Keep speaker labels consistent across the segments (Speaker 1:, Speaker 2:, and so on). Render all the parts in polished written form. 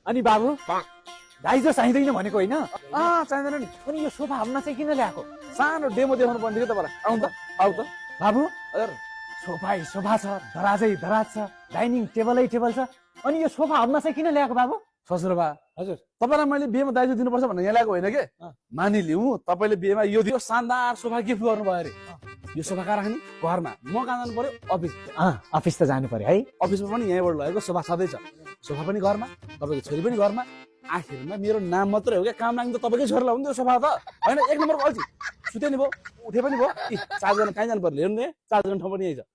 Speaker 1: अनि बाबु दाइजो चाहिँदैन भनेको होइन
Speaker 2: चाहिँदैन नि
Speaker 1: अनि यो सोफा हाम्न चाहिँ किन ल्याएको
Speaker 2: सानो डेमो देखाउनु पर्ने थियो तपाईँलाई आउनु त आउ त
Speaker 1: बाबु
Speaker 2: हजुर
Speaker 1: सोफा छ दराजै दराज छ डाइनिङ टेबल छ अनि यो सोफा हाम्न चाहिँ किन ल्याएको बाबु
Speaker 2: ससुरबा
Speaker 1: हजुर
Speaker 2: तपाईँलाई मैले बिहेमा दाइजो दिनुपर्छ भन्ने यहाँ ल्याएको होइन के मानिलिउँ तपाईँले बिहेमा यो दियो शानदार सोफा गिफ्ट गर्नुभयो अरे यो सोफा कहाँ राख्ने घरमा म कहाँ जानु पर्यो अफिस
Speaker 1: अफिस त जानु पर्यो है
Speaker 2: अफिसमा पनि यहीँबाट लगेको सोफा छँदैछ सोफा पनि घरमा तपाईँको छोरी पनि घरमा आखिरमा मेरो नाम मात्रै हो क्या काम लाग्ने त तपाईँकै छोरीलाई हो नि त्यो सोफा त होइन एक नम्बरको अल्छी सुत्यो नि भयो उठे पनि भयो चार्ज गर्न कहीँ जानु पर्यो हेर्नु चार्ज गर्ने ठाउँ पनि यही छ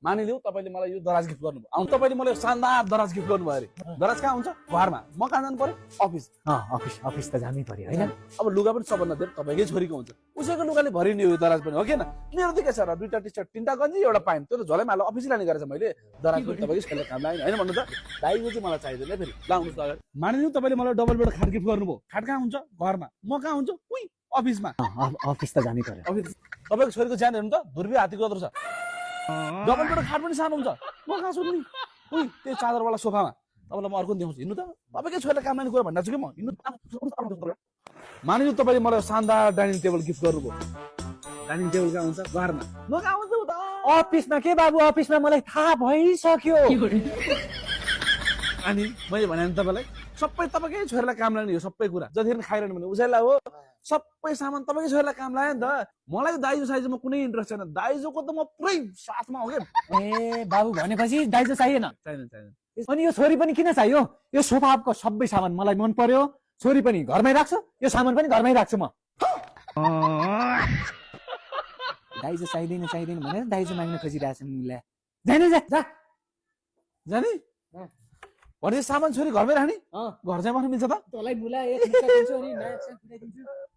Speaker 2: मानिलिउँ तपाईँले मलाई यो दराज गिफ्ट गर्नुभयो आउनु तपाईँले मलाई शानदार दराज गिफ्ट गर्नुभयो अरे दराज कहाँ हुन्छ घरमा म कहाँ जानु पर्यो अफिस
Speaker 1: अफिस त जानै पर्यो होइन
Speaker 2: अब लुगा पनि सबभन्दा धेरै तपाईँकै छोरीको हुन्छ उसैको लुगाले भरिने हो दराज पनि हो कि मेरो त के छ र दुईटा टी सर्ट तिनटा गन्जी एउटा पाइन्ट त्यो त झोलैमा हाल्नु अफिस लाने गरेछ मैले दराज पनि तपाईँकै छोरीले काम लाग्यो होइन भन्नु त दाइको चाहिँ मलाई चाहिँदैन फेरि लाउनुहोस् त अगाडि मानिलिउँ तपाईँले मलाई डबल बेड खाट गिफ्ट गर्नुभयो खाट कहाँ हुन्छ घरमा म कहाँ हुन्छ उही अफिसमा
Speaker 1: अफिस त जानै पर्यो
Speaker 2: अफिस तपाईँको छोरीको ज्यान हेर्नु त धुर्बी हात्तीको जत्रो छ डबल बेड खाट पनि सानो हुन्छ म कहाँ सुन्ने उही त्यो चादरवाला सोफामा तपाईँलाई म अर्को देखाउँछु हिँड्नु त तपाईँकै छोरीलाई काम लाग्ने कुरा भनिरहेको छु कि म हिँड्नु मानिलिउँ तपाईँले मलाई शानदार डाइनिङ टेबल गिफ्ट गर्नुभयो डाइनिङ टेबल कहाँ हुन्छ घरमा म कहाँ हुन्छ उता
Speaker 1: अफिसमा के बाबु अफिसमा मलाई थाहा भइसक्यो
Speaker 2: अनि मैले भने तपाईँलाई सबै तपाईँकै छोरीलाई काम लाग्ने हो सबै कुरा जतिखेर खाइरहनु भने उसैलाई हो सबै सामान तपाईँकै छोरीलाई काम लाग्यो नि त मलाई दाइजो साइजोमा कुनै इन्ट्रेस्ट छैन दाइजोको त म पुरै साथमा हो क्या
Speaker 1: ए बाबु भनेपछि दाइजो चाहिएन
Speaker 2: चाहिँदैन
Speaker 1: अनि यो छोरी पनि किन चाहियो यो सोफाको सबै सामान मलाई मन पर्यो छोरी पनि घरमै राख्छु यो सामान पनि घरमै राख्छु म दाइजो चाहिँदैन भनेर दाइजो माग्न खोजिरहेछ मुला जाने जा
Speaker 2: जाने भने सामान छोरी घरमै राख्ने घर चाहिँ मार्नु मिल्छ त
Speaker 1: तँलाई मुला एक दिन्छु अनि नयाँ दिन्छु